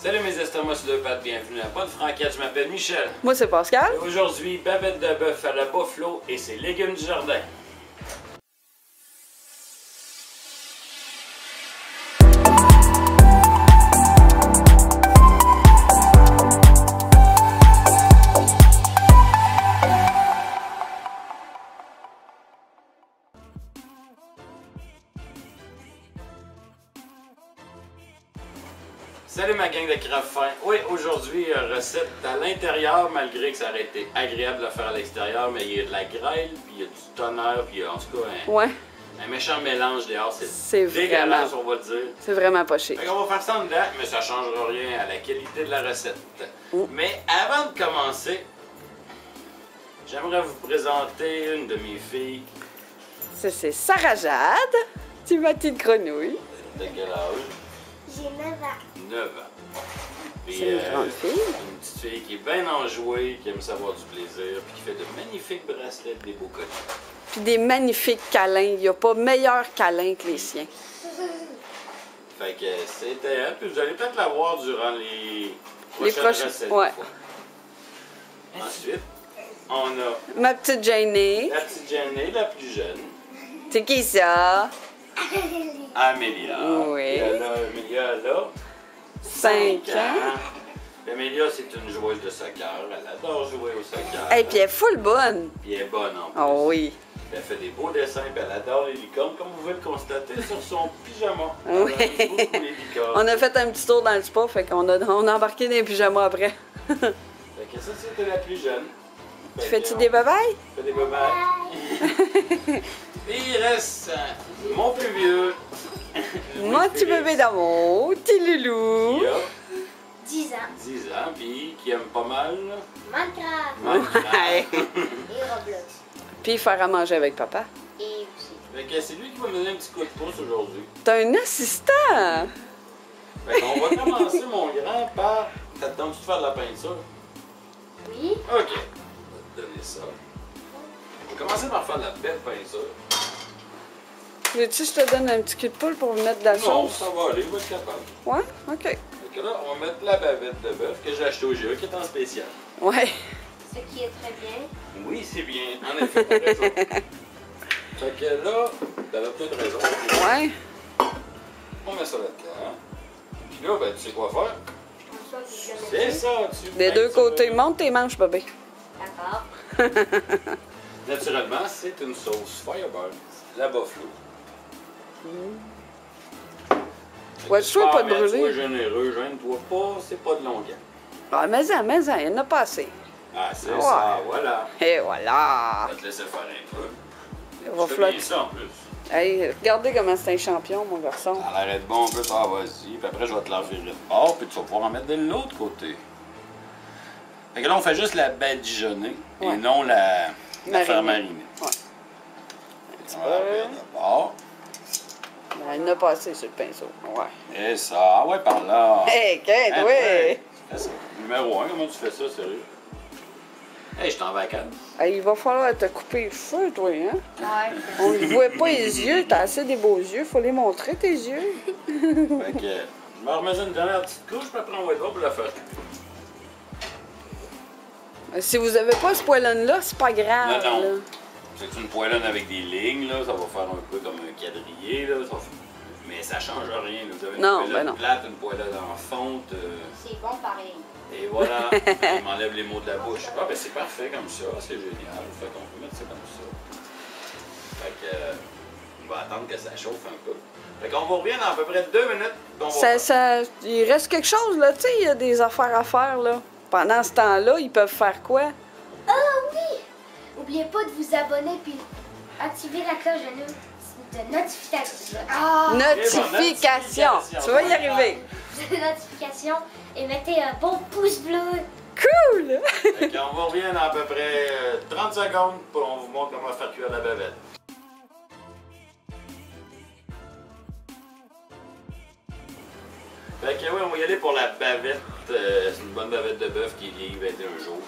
Salut mes estomacs sur deux pattes, bienvenue à Pas de Franquette, je m'appelle Michel. Moi c'est Pascal. Et aujourd'hui, bavette de bœuf à la buffalo et ses légumes du jardin. Salut ma gang de craft fin. Oui, aujourd'hui, recette à l'intérieur, malgré que ça aurait été agréable de la faire à l'extérieur, mais il y a de la grêle, puis il y a du tonnerre, puis il y a en tout cas un méchant mélange dehors. C'est dégueulasse, on va le dire. C'est vraiment pas chic. On va faire ça en dedans, mais ça ne changera rien à la qualité de la recette. Mais avant de commencer, j'aimerais vous présenter une de mes filles. Ça, c'est Sarah Jade, ma petite grenouille. De quel âge? J'ai 9 ans. 9 ans. Puis, C'est une grande fille. Une petite fille qui est bien enjouée, qui aime savoir du plaisir, puis qui fait de magnifiques bracelets, des beaux colliers. Puis des magnifiques câlins. Il n'y a pas meilleur câlin que les siens. Fait que c'était elle, puis vous allez peut-être la voir durant les prochaines recettes. Ouais. Ensuite, on a Ma petite Janie. la petite Jenny, la plus jeune. C'est qui ça? Amélia. Oui. Amélia, là, 5 ans. Amélia, c'est une joueuse de soccer. Elle adore jouer au soccer. Et puis elle est full bonne. Puis elle est bonne en plus. Oh oui. Elle fait des beaux dessins, puis elle adore les licornes, comme vous pouvez le constater sur son pyjama. Oui. Elle aime beaucoup les licornes. On a fait un petit tour dans le spa, fait qu'on a embarqué dans les pyjamas après. Fait que ça, c'était la plus jeune. Tu fais-tu des babayes? Fais des babayes. Et il reste mon plus vieux. Mon petit bébé d'amour, petit loulou. Qui a 10 ans. 10 ans, puis qui aime pas mal Minecraft. Ouais. Et Roblox. Puis faire à manger avec papa. Et aussi. Fait que c'est lui qui va me donner un petit coup de pouce aujourd'hui. T'as un assistant! Fait qu'on va commencer, mon grand, par... T'as le temps de faire de la peinture? Oui. OK. On va te donner ça. On va commencer par faire de la belle peinture. Veux-tu que je te donne un petit cul de poule pour mettre de la Non, sauce? ça va aller, je vais être capable. Ouais? OK. Fait que là, on va mettre la bavette de bœuf que j'ai achetée au GA, qui est en spécial. Ouais. Ce qui est très bien. Oui, c'est bien. En effet, t'as raison. Fait que là, t'avais peut-être raison. Ouais. On met ça là-dedans. Puis là, ben, tu sais quoi faire? En soi, je C'est connais. ça, tu Des deux peintures. côtés. Monte tes manches, bébé. D'accord. Naturellement, c'est une sauce Fireball, la buffalo. Ouais, tu sois pas de Sois brûler. généreux, gêne-toi pas, c'est pas de longueur. Ah, mais-en, il y en a pas assez. Ah, c'est Ouais. ça, voilà. Et voilà. On va te laisser faire un peu. Il va Je fais falloir... bien ça en plus. Hey, regardez comment c'est un champion, mon garçon. Ça a l'air d'être bon en plus, ah vas-y. Puis après, je vais te l'en virer de bord, puis tu vas pouvoir en mettre de l'autre côté. Fait que là, on fait juste la badigeonnée et Ouais. non la faire Mariner. mariner. Ouais. On va la virer de bord. Ben, il y en a pas assez sur le pinceau. Ouais. Et ça, ah ouais, par là. Hey, Kate, Hein, oui. ouais. Fais ça. Numéro 1, comment tu fais ça, sérieux? Hey, je suis en vacances. Hey, il va falloir te couper les cheveux, toi, hein? Ouais. On ne voit pas les yeux. T'as assez des beaux yeux. Faut les montrer, tes yeux. Fait que je me remets une dernière petite couche, puis après on va être bon pour la faire. Si vous avez pas ce poêlon-là, c'est pas grave. Non, non. là. C'est une poêlonne avec des lignes, là, ça va faire un peu comme un quadrillé, là. Mais ça change rien, là. Vous avez une Non, poêlonne ben non. plate, une poêlonne en fonte. C'est bon pareil. Et voilà, il m'enlève les mots de la bouche. Ah ben c'est parfait comme ça, c'est génial. Fait qu'on peut mettre ça comme ça. Fait que on va attendre que ça chauffe un peu. Fait qu'on vous revient dans à peu près 2 minutes. On va Il reste quelque chose, là. Tu sais, il y a des affaires à faire, là. Pendant ce temps-là, ils peuvent faire quoi? Ah oui! N'oubliez pas de vous abonner puis activer la cloche de notification. Ah! Notification. Tu vas y arriver. De notification et mettez un bon pouce bleu. Cool! Fait qu'on vous revient dans à peu près 30 secondes pour on vous montre comment faire cuire la bavette. Fait que oui, on va y aller pour la bavette. C'est une bonne bavette de bœuf qui est vieillie 21 jours.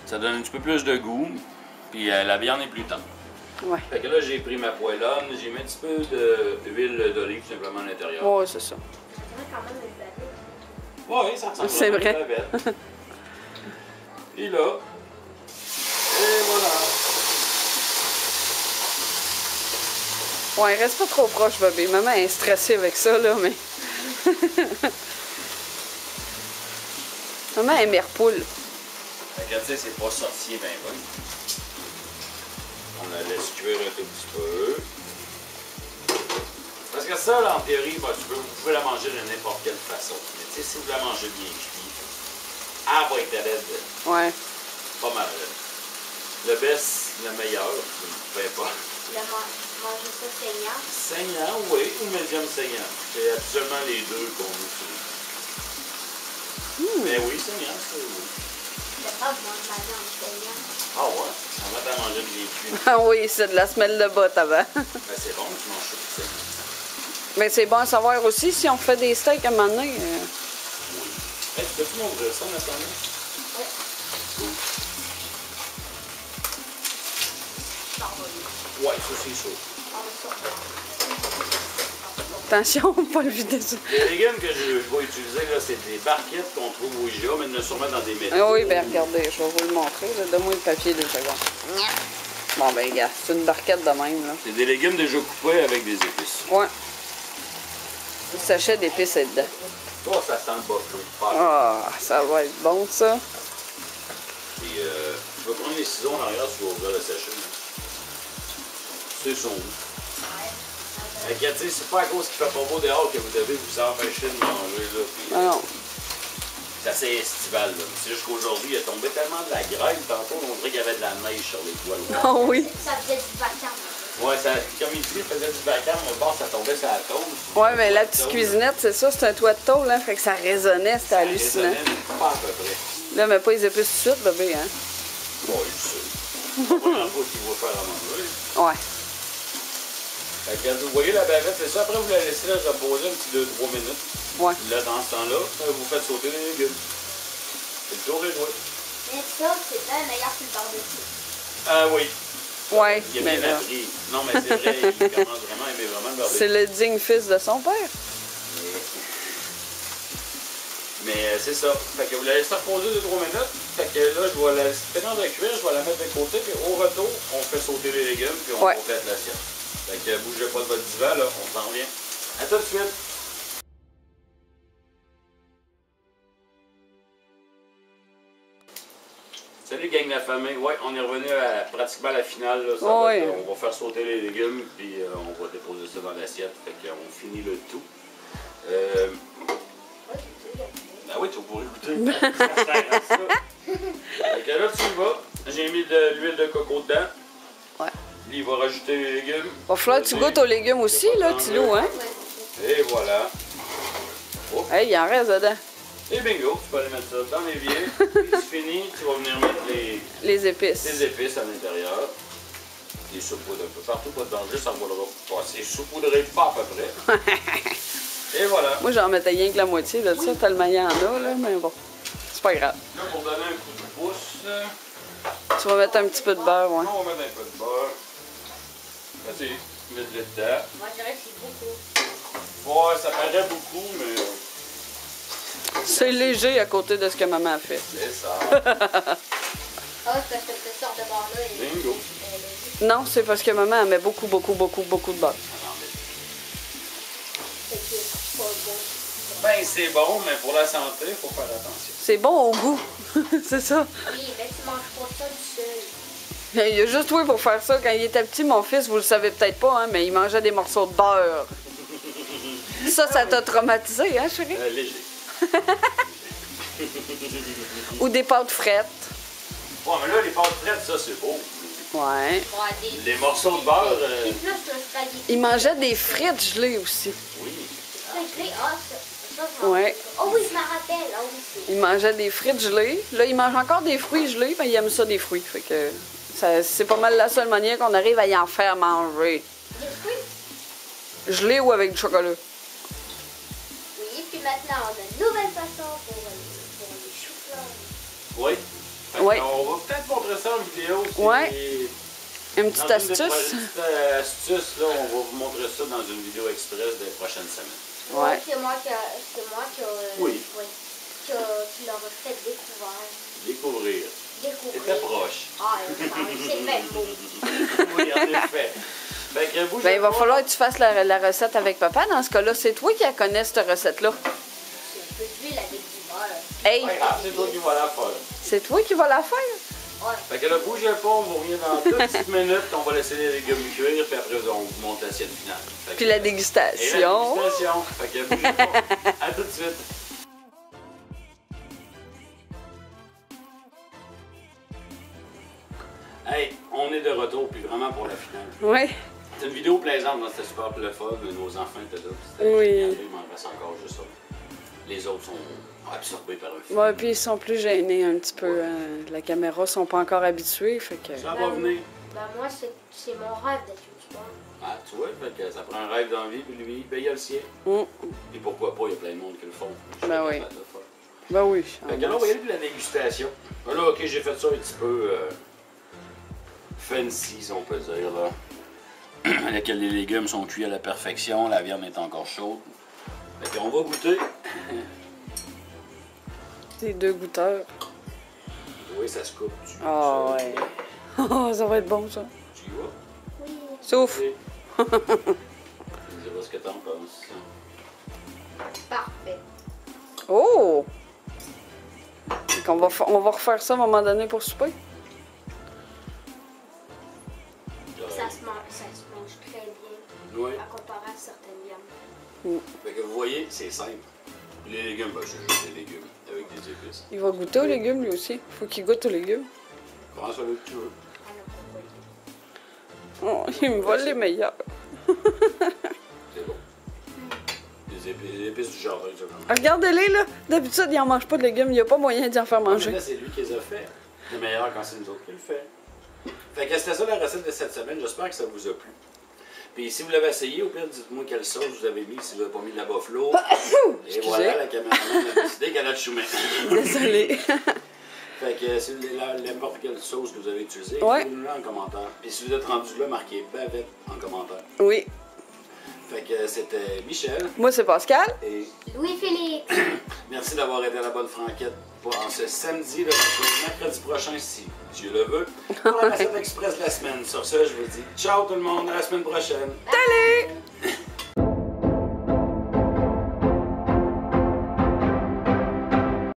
Ça donne un petit peu plus de goût, puis la viande est plus tendre. Ouais. Fait que là, j'ai pris ma poêlonne, j'ai mis un petit peu d'huile d'olive simplement à l'intérieur. Ouais, c'est ça. Ça dirait quand même une bavette. Oui, ça ressemble C'est à une vrai. bavette. Et là, et voilà. Ouais, reste pas trop proche, bébé. Maman est stressée avec ça, là, mais... Maman aime les repoules. Regarde, tu sais, c'est pas sorti bien bon. On la laisse cuire un tout petit peu. Parce que ça, là, en théorie, bah, vous pouvez la manger de n'importe quelle façon. Mais tu sais, si vous la mangez bien cuite, elle va être laide. Ouais. Pas mal laide. Le best, le meilleur, peu importe. Manger ça saignant. Saignant, oui, ou médium saignant. C'est absolument les deux qu'on utilise. Mais oui, saignant, c'est oui. Je pas manger ma viande saignante. Ah ouais? On va t'en manger bien cuit. Ah oui, c'est de la semelle de botte avant. Ben, c'est bon, tu manges ça tout saignant. Mais c'est bon à savoir aussi, si on fait des steaks à un moment donné... Oui. Hey, tu peux-tu m'ouvrir ça, Nathalie? Oui. Cool. Ouais, ça c'est chaud. Attention, pas le vider ça. Les légumes que je vais utiliser, là, c'est des barquettes qu'on trouve au IGA, mais de sûrement dans des métaux. Ah oui, ben regardez, je vais vous le montrer. là. Donne-moi le papier 2 secondes. Bon, ben gars, c'est une barquette de même, là. C'est des légumes déjà coupés avec des épices. Ouais. Le sachet d'épices est dedans. Ça, ça sent le buffalo. Ah, ça va être bon, ça. Puis, tu vas prendre les ciseaux en arrière, tu vas ouvrir le sachet. C'est son goût. Fait que, tu sais, c'est pas à cause qu'il fait pas beau dehors que vous devez vous empêcher de manger, là. Puis, Ah non. c'est assez estival, là. C'est juste qu'aujourd'hui, il a tombé tellement de la grêle, tantôt, on dirait qu'il y avait de la neige sur les toits. Ah oui. Ça faisait du vacarme. Ouais, ça, comme il dit, il faisait du vacarme, au bord, ça tombait sur la tôle. Ouais, mais la petite cuisinette, c'est ça, c'est un toit de tôle, hein. Fait que ça résonnait, c'était Ça hallucinant. résonnait, mais pas à peu près. Là, mais pas les épices tout de suite, bébé, hein. Ouais, je sais. C'est la première fois qu'il va faire à manger. Ouais. Fait que, vous voyez la bavette, c'est ça. Après, vous la laissez là, reposer un petit 2-3 minutes. Ouais. Là, dans ce temps-là, vous faites sauter les légumes. C'est le tour est joué. Mais ça, c'est bien meilleur que le barbecue. Ah oui. Ouais, Il a mais bien là, appris. Non, mais c'est vrai, il commence vraiment à aimer vraiment le barbecue. c'est le digne fils de son père. Mais c'est ça. Fait que vous la laissez reposer 2-3 minutes. Fait que là, je vais la finir de cuire, je vais la mettre de côté. Puis au retour, on fait sauter les légumes, puis on complète l'assiette. Fait que bougez pas de votre divan, là, on s'en revient. À tout de suite. Salut gang de la famille. Ouais, on est revenu à pratiquement la finale. Là. Ça va être, on va faire sauter les légumes, puis on va déposer ça dans l'assiette. Fait qu'on finit le tout. Ah oui, tu pourrais goûter. Fait que là, tu y vas. J'ai mis de l'huile de coco dedans. Ouais. Il va rajouter les légumes. Va falloir que tu goûtes aux légumes aussi, là, Tilou, hein? Et voilà. Oh. Hey, il en reste dedans. Et bingo, tu peux aller mettre ça dans l'évier. Puis c'est fini, tu vas venir mettre Les épices. les épices à l'intérieur. Des saupoudres un peu partout, pas de danger, ça va passer saupoudré pas à peu près. Et voilà. Moi, j'en mettais rien que la moitié de ça, tellement il y en a, là, mais bon, c'est pas grave. Là, pour donner un coup de pouce, Tu vas mettre un petit peu de beurre, ouais. on va mettre un peu de beurre. Vas-y, mets-le dedans. Moi, je dirais que c'est beaucoup. Ouais, ça paraît beaucoup, mais C'est léger à côté de ce que maman a fait. c'est ça. Ah, c'est parce que cette sorte de beurre-là est... Bingo. Non, c'est parce que maman, elle met beaucoup, beaucoup, beaucoup, beaucoup de beurre. C'est que c'est pas bon. Ben, c'est bon, mais pour la santé, il faut faire attention. C'est bon au goût, c'est ça. Oui, mais tu manges pas ça du seul. Il y a juste toi pour faire ça. Quand il était petit, mon fils, vous le savez peut-être pas, hein, mais il mangeait des morceaux de beurre. Ça t'a traumatisé, hein, chérie? Léger. Ou des pâtes frettes. Bon, mais là, les pâtes frettes, ça, c'est beau. Ouais. Ouais, Les morceaux de beurre, Puis plus, le spaghetti. Il mangeait des frites gelées aussi. oui. Ah, ça, je Ouais. Oh oui, je me rappelle. Ah oui, c'est... Il mangeait des frites gelées. Là, il mange encore des fruits gelés, mais il aime ça, des fruits. Fait que c'est pas mal la seule manière qu'on arrive à y en faire manger. Des fruits? Gelé ou avec du chocolat. Oui, puis maintenant, on a une nouvelle façon pour les choux-fleurs. Oui. Fait Oui. On va peut-être montrer ça en vidéo. C'est- Ouais. Une Dans petite une astuce. des petites astuces, là, on va vous montrer ça dans une vidéo express des prochaines semaines. Ouais. C'est moi qui Oui. peut-être Découvrir. découvrir. C'était proche. Ah, c'est le même mot. Oui, en effet. Fait que vous, Ben, il va falloir que tu fasses la recette avec papa. Dans ce cas-là, c'est toi qui la connais, cette recette-là. C'est un peu d'huile avec du beurre. Hey, Ouais, ah, c'est toi qui vas la faire. c'est toi qui vas la faire? Ouais. Fait que là, bougez pas, on vous revient dans 2 petites minutes. On va laisser les légumes cuire, puis après, on vous monte l'assiette finale. Fait que- Puis la Et la dégustation. dégustation. Fait que bougez pas. À tout de suite. Hey, on est de retour, puis vraiment pour la finale. Oui. C'est une vidéo plaisante, c'était super le fun. Nos enfants étaient là, puis c'était Oui. génial. Il m'en reste encore juste ça. Les autres sont absorbés par un film. Ouais, puis ils sont plus gênés un petit peu. La caméra, sont pas encore habitués, fait que... Ça va venir. Ben, moi, c'est mon rêve d'être youtubeur. Ah, tu vois, fait que ça prend un rêve d'envie, puis lui, ben, il a le sien. Mm. Et pourquoi pas, il y a plein de monde qui le font. Je suis Ben capable oui. de le faire. Ben oui. Fait que là, on va y aller pour la dégustation. Ben là, ok, j'ai fait ça un petit peu fancy, si on peut dire, là. À laquelle les légumes sont cuits à la perfection, la viande est encore chaude. Fait qu'on va goûter. Les 2 goûteurs. Oui, ça se coupe. Ah ouais. Oh, ça va être bon, ça. Tu y vas? Oui. Souffle. Tu me diras ce que t'en penses. Parfait. Oh! Fait qu'on on va refaire ça à un moment donné pour souper. Ça se mange très bien. Oui. À comparer à certaines viandes. Fait que vous voyez, c'est simple. Les légumes, ben, c'est juste des légumes avec des épices. Il va goûter aux légumes, lui aussi. Faut qu'il goûte aux légumes. Prends celui que tu veux. On a pas Oh, il me vole les meilleurs. C'est bon. Les épices du jardin, ça. Ah, regardez-les, là. D'habitude, il en mange pas de légumes. Il n'y a pas moyen d'y en faire Mais manger. là, c'est lui qui les a fait. C'est meilleur quand c'est nous autres qui le fait. Fait que c'était ça la recette de cette semaine. J'espère que ça vous a plu. Puis si vous l'avez essayé, au pire, dites-moi quelle sauce vous avez mis, si vous n'avez pas mis de la buffalo. Et Excusez. voilà, la caméraman a décidé qu'elle a de choumet. Désolée. Fait que si vous avez n'importe quelle sauce que vous avez utilisée, Ouais. écrivez-nous-la en commentaire. Puis si vous êtes rendu là, marquez bavette en commentaire. Oui. Fait que c'était Michel Moi, c'est Pascal. et Louis-Philippe. merci d'avoir été à la bonne franquette pour ce samedi, le mercredi prochain, si Dieu le veut, pour la recette express de la semaine. Sur ce, je vous dis ciao tout le monde, à la semaine prochaine. Salut!